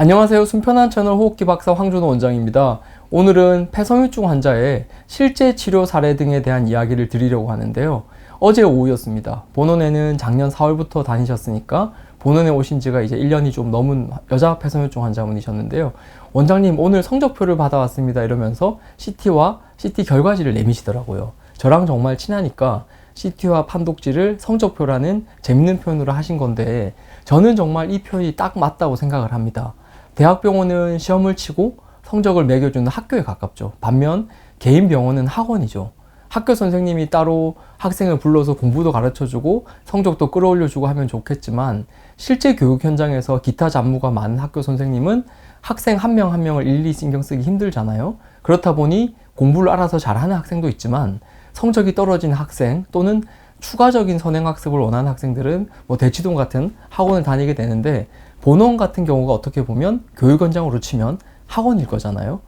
안녕하세요. 순편한 채널 호흡기 박사 황준호 원장입니다. 오늘은 폐섬유증 환자의 실제 치료 사례 등에 대한 이야기를 드리려고 하는데요. 어제 오후였습니다. 본원에는 작년 4월부터 다니셨으니까 본원에 오신 지가 이제 1년이 좀 넘은 여자 폐섬유증 환자분이셨는데요. 원장님, 오늘 성적표를 받아왔습니다. 이러면서 CT와 CT 결과지를 내미시더라고요. 저랑 정말 친하니까 CT와 판독지를 성적표라는 재밌는 표현으로 하신 건데, 저는 정말 이 표현이 딱 맞다고 생각을 합니다. 대학병원은 시험을 치고 성적을 매겨주는 학교에 가깝죠. 반면 개인 병원은 학원이죠. 학교 선생님이 따로 학생을 불러서 공부도 가르쳐주고 성적도 끌어올려주고 하면 좋겠지만, 실제 교육 현장에서 기타 잡무가 많은 학교 선생님은 학생 한 명 한 명을 일일이 신경 쓰기 힘들잖아요. 그렇다 보니 공부를 알아서 잘하는 학생도 있지만 성적이 떨어진 학생 또는 추가적인 선행학습을 원하는 학생들은 대치동 같은 학원을 다니게 되는데, 본원 같은 경우가 어떻게 보면 교육현장으로 치면 학원일 거잖아요.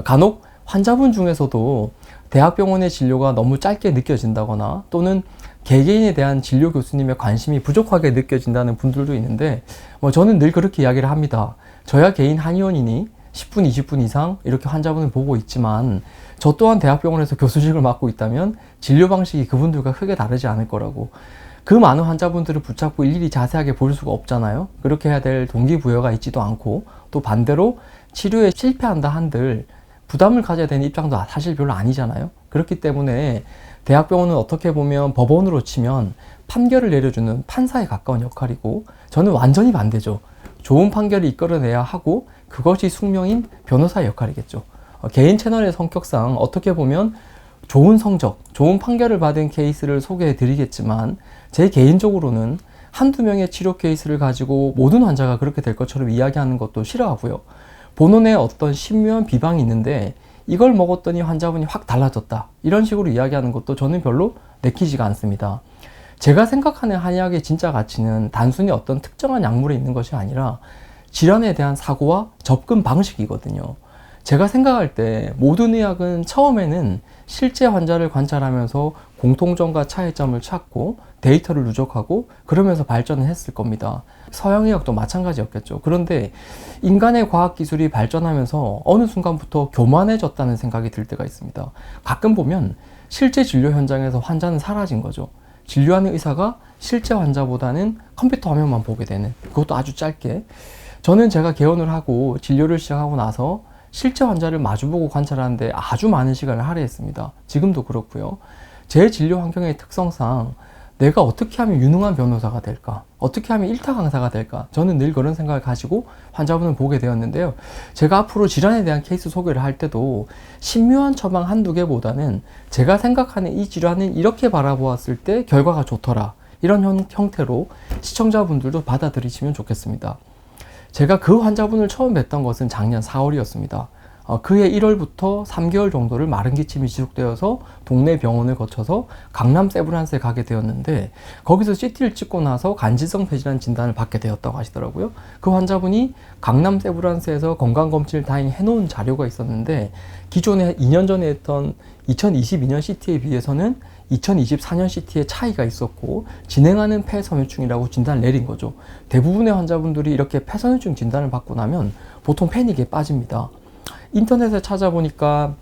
간혹 환자분 중에서도 대학병원의 진료가 너무 짧게 느껴진다거나 또는 개개인에 대한 진료 교수님의 관심이 부족하게 느껴진다는 분들도 있는데, 저는 늘 그렇게 이야기를 합니다. 저야 개인 한의원이니 10분, 20분 이상 이렇게 환자분을 보고 있지만, 저 또한 대학병원에서 교수직을 맡고 있다면 진료 방식이 그분들과 크게 다르지 않을 거라고. 그 많은 환자분들을 붙잡고 일일이 자세하게 볼 수가 없잖아요. 그렇게 해야 될 동기부여가 있지도 않고, 또 반대로 치료에 실패한다 한들 부담을 가져야 되는 입장도 사실 별로 아니잖아요. 그렇기 때문에 대학병원은 어떻게 보면 법원으로 치면 판결을 내려주는 판사에 가까운 역할이고, 저는 완전히 반대죠. 좋은 판결을 이끌어내야 하고 그것이 숙명인 변호사의 역할이겠죠. 개인 채널의 성격상 어떻게 보면 좋은 성적, 좋은 판결을 받은 케이스를 소개해 드리겠지만, 제 개인적으로는 한두 명의 치료 케이스를 가지고 모든 환자가 그렇게 될 것처럼 이야기하는 것도 싫어하고요. 본원에 어떤 신묘한 비방이 있는데 이걸 먹었더니 환자분이 확 달라졌다, 이런 식으로 이야기하는 것도 저는 별로 내키지가 않습니다. 제가 생각하는 한의학의 진짜 가치는 단순히 어떤 특정한 약물에 있는 것이 아니라 질환에 대한 사고와 접근 방식이거든요. 제가 생각할 때 모든 의학은 처음에는 실제 환자를 관찰하면서 공통점과 차이점을 찾고 데이터를 누적하고 그러면서 발전을 했을 겁니다. 서양의학도 마찬가지였겠죠. 그런데 인간의 과학기술이 발전하면서 어느 순간부터 교만해졌다는 생각이 들 때가 있습니다. 가끔 보면 실제 진료 현장에서 환자는 사라진 거죠. 진료하는 의사가 실제 환자보다는 컴퓨터 화면만 보게 되는, 그것도 아주 짧게. 저는 제가 개원을 하고 진료를 시작하고 나서 실제 환자를 마주보고 관찰하는데 아주 많은 시간을 할애했습니다. 지금도 그렇고요. 제 진료 환경의 특성상 내가 어떻게 하면 유능한 변호사가 될까? 어떻게 하면 일타 강사가 될까? 저는 늘 그런 생각을 가지고 환자분을 보게 되었는데요. 제가 앞으로 질환에 대한 케이스 소개를 할 때도 신묘한 처방 한두 개보다는 제가 생각하는 이 질환은 이렇게 바라보았을 때 결과가 좋더라, 이런 형태로 시청자분들도 받아들이시면 좋겠습니다. 제가 그 환자분을 처음 뵀던 것은 작년 4월이었습니다. 그해 1월부터 3개월 정도를 마른 기침이 지속되어서 동네 병원을 거쳐서 강남 세브란스에 가게 되었는데, 거기서 CT를 찍고 나서 간질성 폐질환 진단을 받게 되었다고 하시더라고요. 그 환자분이 강남 세브란스에서 건강검진을 다행히 해놓은 자료가 있었는데, 기존에 2년 전에 했던 2022년 CT에 비해서는 2024년 CT에 차이가 있었고 진행하는 폐섬유증이라고 진단을 내린 거죠. 대부분의 환자분들이 이렇게 폐섬유증 진단을 받고 나면 보통 패닉에 빠집니다. 인터넷에 찾아보니까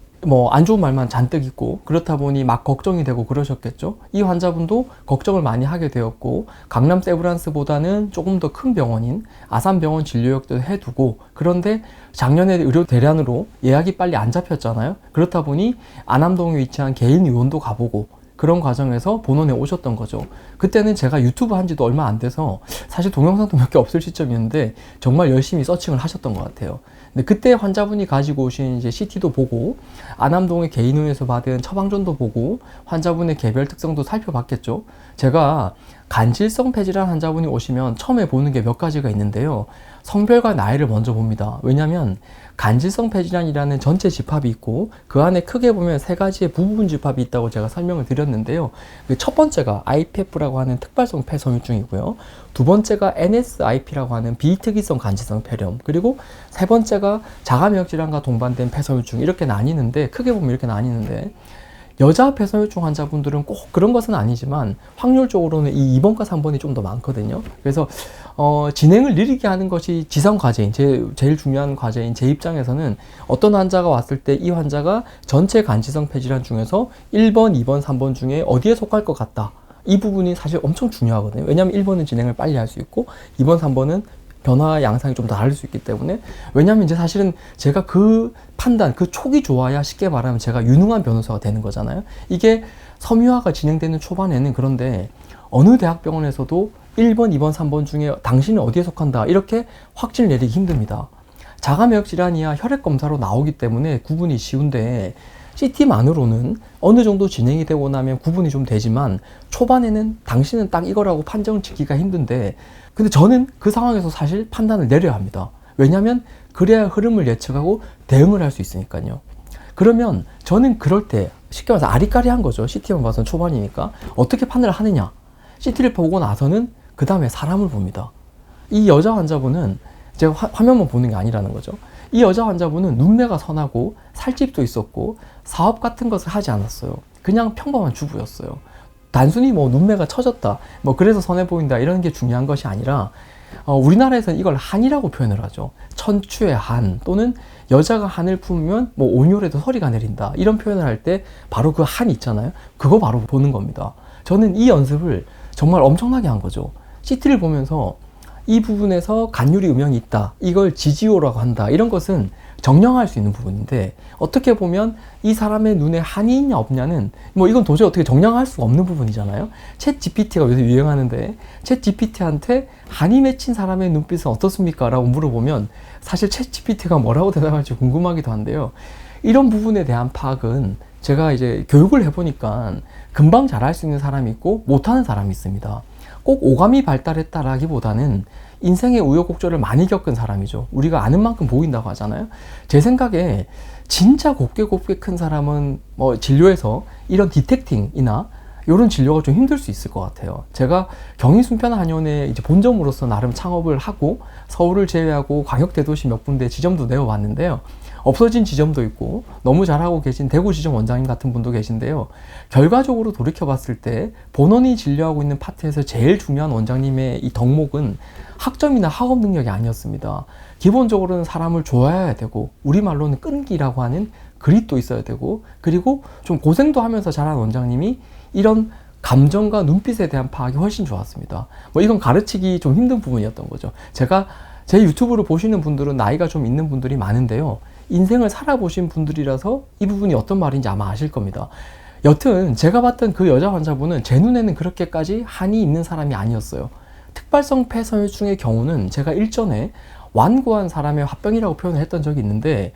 안 좋은 말만 잔뜩 있고, 그렇다 보니 막 걱정이 되고 그러셨겠죠. 이 환자분도 걱정을 많이 하게 되었고, 강남 세브란스보다는 조금 더 큰 병원인 아산병원 진료역도 해두고, 그런데 작년에 의료 대란으로 예약이 빨리 안 잡혔잖아요. 그렇다 보니 안암동에 위치한 개인 의원도 가보고, 그런 과정에서 본원에 오셨던 거죠. 그때는 제가 유튜브 한 지도 얼마 안 돼서 사실 동영상도 몇 개 없을 시점이었는데 정말 열심히 서칭을 하셨던 것 같아요. 근데 그때 환자분이 가지고 오신 이제 CT도 보고, 안암동의 개인의원에서 받은 처방전도 보고, 환자분의 개별 특성도 살펴봤겠죠. 제가 간질성 폐질환 환자분이 오시면 처음에 보는 게 몇 가지가 있는데요. 성별과 나이를 먼저 봅니다. 왜냐하면 간질성 폐질환이라는 전체 집합이 있고 그 안에 크게 보면 세 가지의 부분 집합이 있다고 제가 설명을 드렸는데요. 그 첫 번째가 IPF라고 하는 특발성 폐섬유증이고요. 두 번째가 NSIP라고 하는 비특이성 간질성 폐렴, 그리고 세 번째가 자가면역 질환과 동반된 폐섬유증, 이렇게 나뉘는데, 크게 보면 이렇게 나뉘는데, 여자 폐섬유증 환자분들은 꼭 그런 것은 아니지만 확률적으로는 이 2번과 3번이 좀 더 많거든요. 그래서 진행을 느리게 하는 것이 지상 과제인, 제일 중요한 과제인 제 입장에서는 어떤 환자가 왔을 때 이 환자가 전체 간지성 폐질환 중에서 1번, 2번, 3번 중에 어디에 속할 것 같다. 이 부분이 사실 엄청 중요하거든요. 왜냐하면 1번은 진행을 빨리 할 수 있고 2번, 3번은 변화 양상이 좀 다를 수 있기 때문에. 왜냐하면 이제 사실은 제가 그 판단, 그 촉이 좋아야 쉽게 말하면 제가 유능한 변호사가 되는 거잖아요. 이게 섬유화가 진행되는 초반에는 그런데 어느 대학병원에서도 1번, 2번, 3번 중에 당신은 어디에 속한다 이렇게 확진을 내리기 힘듭니다. 자가면역 질환이야 혈액 검사로 나오기 때문에 구분이 쉬운데 CT만으로는 어느 정도 진행이 되고 나면 구분이 좀 되지만 초반에는 당신은 딱 이거라고 판정을 짓기가 힘든데, 근데 저는 그 상황에서 사실 판단을 내려야 합니다. 왜냐하면 그래야 흐름을 예측하고 대응을 할 수 있으니까요. 그러면 저는 그럴 때 쉽게 말해서 아리까리한 거죠. CT만 봐서는 초반이니까. 어떻게 판단을 하느냐. CT를 보고 나서는 그 다음에 사람을 봅니다. 이 여자 환자분은 제가 화면만 보는 게 아니라는 거죠. 이 여자 환자분은 눈매가 선하고 살집도 있었고 사업 같은 것을 하지 않았어요. 그냥 평범한 주부였어요. 단순히 뭐 눈매가 처졌다, 뭐 그래서 선해 보인다 이런 게 중요한 것이 아니라 우리나라에서는 이걸 한이라고 표현을 하죠. 천추의 한, 또는 여자가 한을 품으면 뭐 온열에도 서리가 내린다 이런 표현을 할 때 바로 그 한 있잖아요. 그거 바로 보는 겁니다. 저는 이 연습을 정말 엄청나게 한 거죠. CT를 보면서 이 부분에서 간유리 음영이 있다, 이걸 지지오라고 한다, 이런 것은 정량할 수 있는 부분인데 어떻게 보면 이 사람의 눈에 한이 있냐 없냐는 뭐 이건 도저히 어떻게 정량할 수가 없는 부분이잖아요. 챗 GPT가 요새 유행하는데 챗 GPT한테 한이 맺힌 사람의 눈빛은 어떻습니까? 라고 물어보면 사실 챗 GPT가 뭐라고 대답할지 궁금하기도 한데요. 이런 부분에 대한 파악은 제가 이제 교육을 해보니까 금방 잘할 수 있는 사람이 있고 못하는 사람이 있습니다. 꼭 오감이 발달했다라기보다는 인생의 우여곡절을 많이 겪은 사람이죠. 우리가 아는 만큼 보인다고 하잖아요. 제 생각에 진짜 곱게 큰 사람은 뭐 진료에서 이런 디텍팅이나 이런 진료가 좀 힘들 수 있을 것 같아요. 제가 경인순편한의원에 이제 본점으로서 나름 창업을 하고 서울을 제외하고 광역대도시 몇 군데 지점도 내어봤는데요. 없어진 지점도 있고 너무 잘하고 계신 대구 지점 원장님 같은 분도 계신데요. 결과적으로 돌이켜봤을 때 본원이 진료하고 있는 파트에서 제일 중요한 원장님의 이 덕목은 학점이나 학업 능력이 아니었습니다. 기본적으로는 사람을 좋아해야 되고 우리말로는 끈기라고 하는 그릿도 있어야 되고, 그리고 좀 고생도 하면서 잘한 원장님이 이런 감정과 눈빛에 대한 파악이 훨씬 좋았습니다. 뭐 이건 가르치기 좀 힘든 부분이었던 거죠. 제가 제 유튜브를 보시는 분들은 나이가 좀 있는 분들이 많은데요. 인생을 살아보신 분들이라서 이 부분이 어떤 말인지 아마 아실 겁니다. 여튼 제가 봤던 그 여자 환자분은 제 눈에는 그렇게까지 한이 있는 사람이 아니었어요. 특발성 폐섬유증의 경우는 제가 일전에 완고한 사람의 화병이라고 표현을 했던 적이 있는데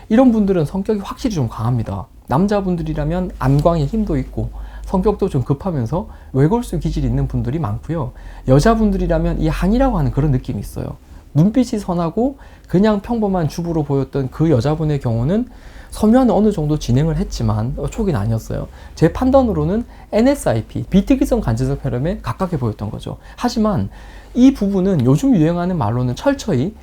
이런 분들은 성격이 확실히 좀 강합니다. 남자분들이라면 안광에 힘도 있고 성격도 좀 급하면서 외골수 기질이 있는 분들이 많고요. 여자분들이라면 이 한이라고 하는 그런 느낌이 있어요. 눈빛이 선하고 그냥 평범한 주부로 보였던 그 여자분의 경우는 섬유화는 어느 정도 진행을 했지만 초기는 아니었어요. 제 판단으로는 NSIP, 비특이성 간질성 폐렴에 가깝게 보였던 거죠. 하지만 이 부분은 요즘 유행하는 말로는 철저히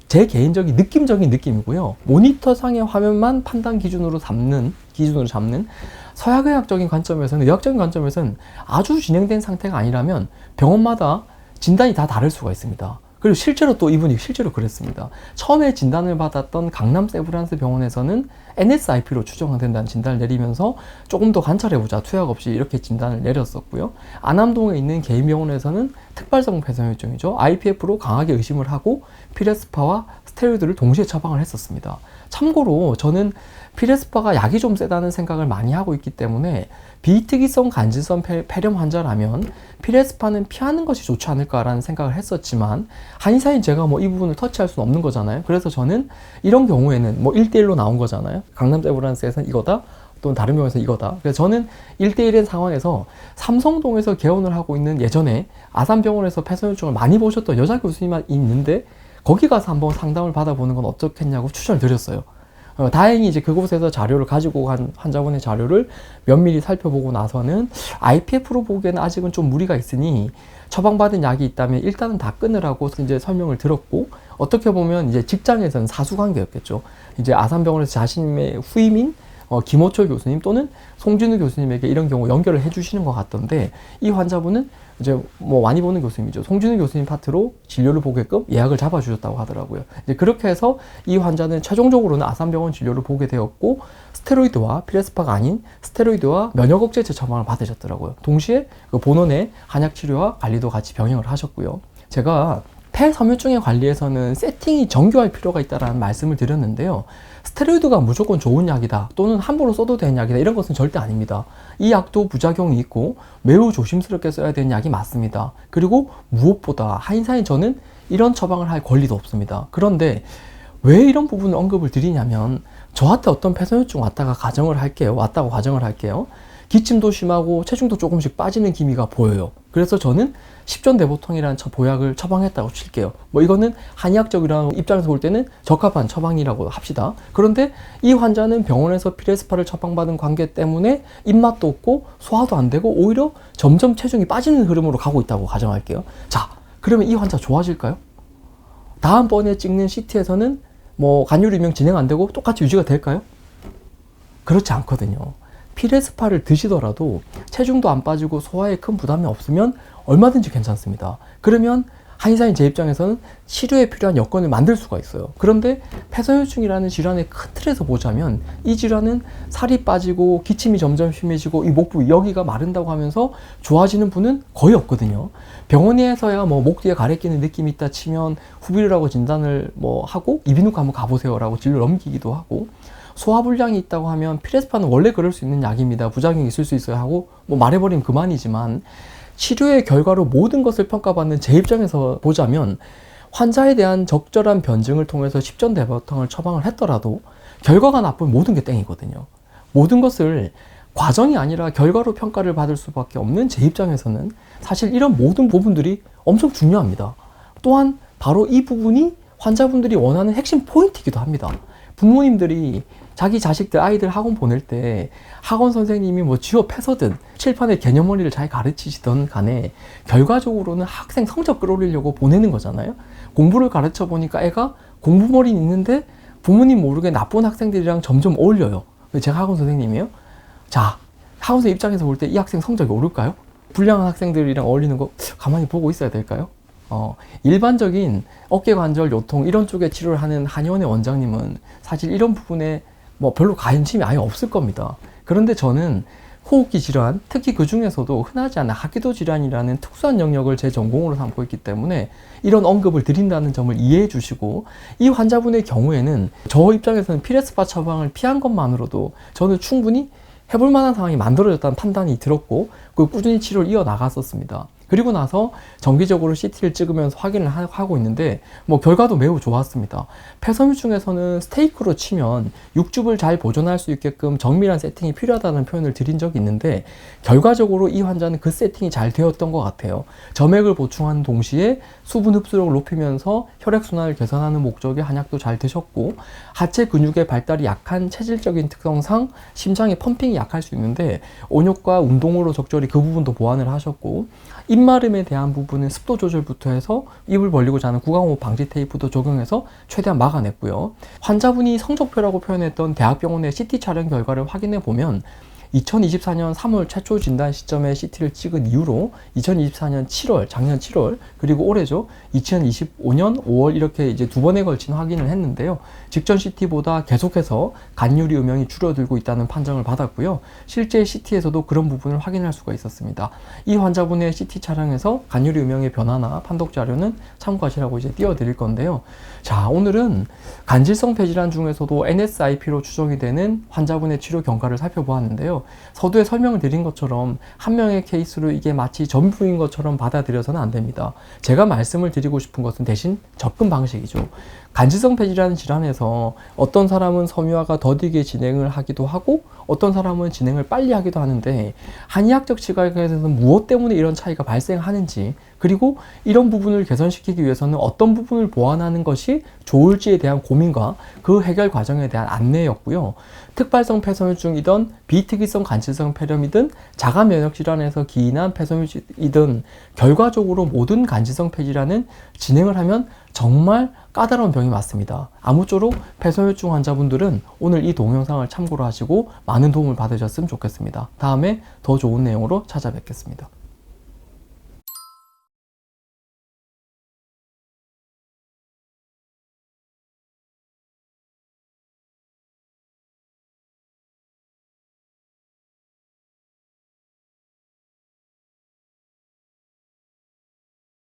제 개인적인 느낌적인 느낌이고요. 모니터상의 화면만 판단 기준으로 잡는 서양의학적인 관점에서는, 의학적인 관점에서는 아주 진행된 상태가 아니라면 병원마다 진단이 다 다를 수가 있습니다. 그리고 실제로 또 이분이 실제로 그랬습니다. 처음에 진단을 받았던 강남 세브란스 병원에서는 NSIP로 추정된다는 진단을 내리면서 조금 더 관찰해보자, 투약 없이 이렇게 진단을 내렸었고요. 안암동에 있는 개인병원에서는 특발성 폐섬유증이죠. IPF로 강하게 의심을 하고 피레스파와 스테로이드를 동시에 처방을 했었습니다. 참고로 저는 피레스파가 약이 좀 세다는 생각을 많이 하고 있기 때문에 비특이성 간질성 폐렴 환자라면 피레스파는 피하는 것이 좋지 않을까라는 생각을 했었지만 한의사인 제가 뭐 이 부분을 터치할 수는 없는 거잖아요. 그래서 저는 이런 경우에는 뭐 1대1로 나온 거잖아요. 강남 세브란스에서는 이거다, 또는 다른 병원에서 이거다. 그래서 저는 1대1의 상황에서 삼성동에서 개원을 하고 있는 예전에 아산병원에서 폐섬유증을 많이 보셨던 여자 교수님이 있는데 거기 가서 한번 상담을 받아보는 건 어떻겠냐고 추천을 드렸어요. 다행히 이제 그곳에서 자료를 가지고 간 환자분의 자료를 면밀히 살펴보고 나서는 IPF로 보기에는 아직은 좀 무리가 있으니 처방받은 약이 있다면 일단은 다 끊으라고 이제 설명을 들었고, 어떻게 보면 이제 직장에서는 사수관계였겠죠. 이제 아산병원에서 자신의 후임인 김호철 교수님 또는 송진우 교수님에게 이런 경우 연결을 해주시는 것 같던데, 이 환자분은 이제 뭐 많이 보는 교수님이죠. 송진우 교수님 파트로 진료를 보게끔 예약을 잡아주셨다고 하더라고요. 이제 그렇게 해서 이 환자는 최종적으로는 아산병원 진료를 보게 되었고, 스테로이드와 피레스파가 아닌 스테로이드와 면역억제제 처방을 받으셨더라고요. 동시에 그 본원의 한약 치료와 관리도 같이 병행을 하셨고요. 제가 폐섬유증의 관리에서는 세팅이 정교할 필요가 있다는 말씀을 드렸는데요. 스테로이드가 무조건 좋은 약이다 또는 함부로 써도 되는 약이다 이런 것은 절대 아닙니다. 이 약도 부작용이 있고 매우 조심스럽게 써야 되는 약이 맞습니다. 그리고 무엇보다 한의사인 저는 이런 처방을 할 권리도 없습니다. 그런데 왜 이런 부분을 언급을 드리냐면, 저한테 어떤 폐섬유증 왔다고 가정을 할게요. 기침도 심하고 체중도 조금씩 빠지는 기미가 보여요. 그래서 저는 십전대보통이라는 보약을 처방했다고 칠게요. 뭐 이거는 한의학적이라는 입장에서 볼 때는 적합한 처방이라고 합시다. 그런데 이 환자는 병원에서 피레스파를 처방받은 관계 때문에 입맛도 없고 소화도 안 되고 오히려 점점 체중이 빠지는 흐름으로 가고 있다고 가정할게요. 자, 그러면 이 환자 좋아질까요? 다음번에 찍는 CT에서는 뭐 간이류 이명 진행 안 되고 똑같이 유지가 될까요? 그렇지 않거든요. 피레스파를 드시더라도 체중도 안 빠지고 소화에 큰 부담이 없으면 얼마든지 괜찮습니다. 그러면 한의사인 제 입장에서는 치료에 필요한 여건을 만들 수가 있어요. 그런데 폐섬유증이라는 질환의 큰 틀에서 보자면, 이 질환은 살이 빠지고 기침이 점점 심해지고 이 목부 여기가 마른다고 하면서 좋아지는 분은 거의 없거든요. 병원에서야 뭐 목 뒤에 가래 끼는 느낌이 있다 치면 후비루라고 진단을 뭐 하고 이비인후과 한번 가보세요라고 진료 넘기기도 하고, 소화불량이 있다고 하면 피레스파는 원래 그럴 수 있는 약입니다. 부작용이 있을 수 있어요 하고 뭐 말해버리면 그만이지만, 치료의 결과로 모든 것을 평가받는 제 입장에서 보자면 환자에 대한 적절한 변증을 통해서 십전대보통을 처방을 했더라도 결과가 나쁘면 모든 게 땡이거든요. 모든 것을 과정이 아니라 결과로 평가를 받을 수밖에 없는 제 입장에서는 사실 이런 모든 부분들이 엄청 중요합니다. 또한 바로 이 부분이 환자분들이 원하는 핵심 포인트이기도 합니다. 부모님들이 자기 자식들, 아이들 학원 보낼 때 학원 선생님이 뭐 쥐어 패서든 칠판에 개념원리를 잘 가르치시던 간에 결과적으로는 학생 성적 끌어올리려고 보내는 거잖아요. 공부를 가르쳐 보니까 애가 공부머리는 있는데 부모님 모르게 나쁜 학생들이랑 점점 어울려요. 제가 학원 선생님이에요. 자, 학원 선생님 입장에서 볼 때 이 학생 성적이 오를까요? 불량한 학생들이랑 어울리는 거 가만히 보고 있어야 될까요? 일반적인 어깨관절 요통 이런 쪽에 치료를 하는 한의원의 원장님은 사실 이런 부분에 뭐 별로 관심이 아예 없을 겁니다. 그런데 저는 호흡기 질환, 특히 그 중에서도 흔하지 않은 하기도 질환이라는 특수한 영역을 제 전공으로 삼고 있기 때문에 이런 언급을 드린다는 점을 이해해 주시고, 이 환자분의 경우에는 저 입장에서는 피레스파 처방을 피한 것만으로도 저는 충분히 해볼 만한 상황이 만들어졌다는 판단이 들었고, 그 꾸준히 치료를 이어나갔었습니다. 그리고 나서 정기적으로 CT를 찍으면서 확인을 하고 있는데 뭐 결과도 매우 좋았습니다. 폐섬유증에서는 스테이크로 치면 육즙을 잘 보존할 수 있게끔 정밀한 세팅이 필요하다는 표현을 드린 적이 있는데, 결과적으로 이 환자는 그 세팅이 잘 되었던 것 같아요. 점액을 보충하는 동시에 수분 흡수력을 높이면서 혈액순환을 개선하는 목적의 한약도 잘 드셨고, 하체 근육의 발달이 약한 체질적인 특성상 심장의 펌핑이 약할 수 있는데 온욕과 운동으로 적절히 그 부분도 보완을 하셨고, 입마름에 대한 부분은 습도 조절부터 해서 입을 벌리고 자는 구강호흡 방지 테이프도 적용해서 최대한 막아냈고요. 환자분이 성적표라고 표현했던 대학병원의 CT 촬영 결과를 확인해 보면 2024년 3월 최초 진단 시점에 CT를 찍은 이후로 2024년 7월, 작년 7월, 그리고 올해죠. 2025년 5월 이렇게 이제 두 번에 걸친 확인을 했는데요. 직전 CT보다 계속해서 간유리 음영이 줄어들고 있다는 판정을 받았고요. 실제 CT에서도 그런 부분을 확인할 수가 있었습니다. 이 환자분의 CT 촬영에서 간유리 음영의 변화나 판독 자료는 참고하시라고 이제 띄워드릴 건데요. 자, 오늘은 간질성 폐질환 중에서도 NSIP로 추정이 되는 환자분의 치료 경과를 살펴보았는데요. 서두에 설명을 드린 것처럼 한 명의 케이스로 이게 마치 전부인 것처럼 받아들여서는 안 됩니다. 제가 말씀을 드리고 싶은 것은 대신 접근 방식이죠. 간질성 폐질환 질환에서 어떤 사람은 섬유화가 더디게 진행을 하기도 하고 어떤 사람은 진행을 빨리 하기도 하는데, 한의학적 시각에서는 무엇 때문에 이런 차이가 발생하는지, 그리고 이런 부분을 개선시키기 위해서는 어떤 부분을 보완하는 것이 좋을지에 대한 고민과 그 해결 과정에 대한 안내였고요. 특발성 폐섬유증이든 비특이성 간질성 폐렴이든 자가 면역 질환에서 기인한 폐섬유이든 결과적으로 모든 간질성 폐질환은 진행을 하면 정말 까다로운 병이 맞습니다. 아무쪼록 폐섬유증 환자분들은 오늘 이 동영상을 참고로 하시고 많은 도움을 받으셨으면 좋겠습니다. 다음에 더 좋은 내용으로 찾아뵙겠습니다.